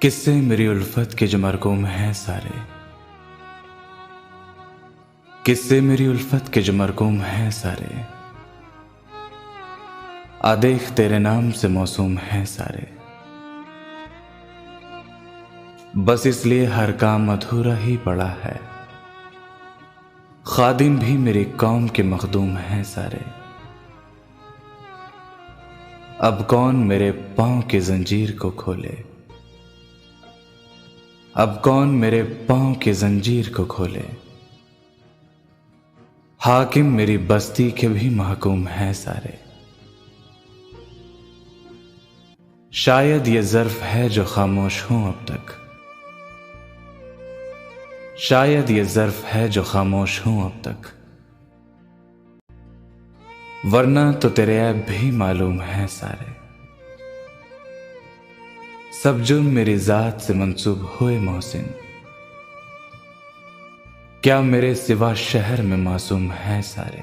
किस्से मेरी उल्फत के जो मरकूम हैं सारे, किस्से मेरी उल्फत के जो मरकूम हैं सारे, आदेख तेरे नाम से मौसूम हैं सारे। बस इसलिए हर काम अधूरा ही पड़ा है, खादिम भी मेरी कौम के मखदूम हैं सारे। अब कौन मेरे पांव की जंजीर को खोले, अब कौन मेरे पांव की जंजीर को खोले। हाकिम मेरी बस्ती के भी महकूम हैं सारे। शायद ये ज़र्फ है जो खामोश हूं अब तक, शायद ये ज़र्फ है जो खामोश हूं अब तक, वरना तो तेरे ऐब भी मालूम हैं सारे। सब जुर्म मेरी जात से मंसूब हुए मोहसिन, क्या मेरे सिवा शहर में मासूम हैं सारे।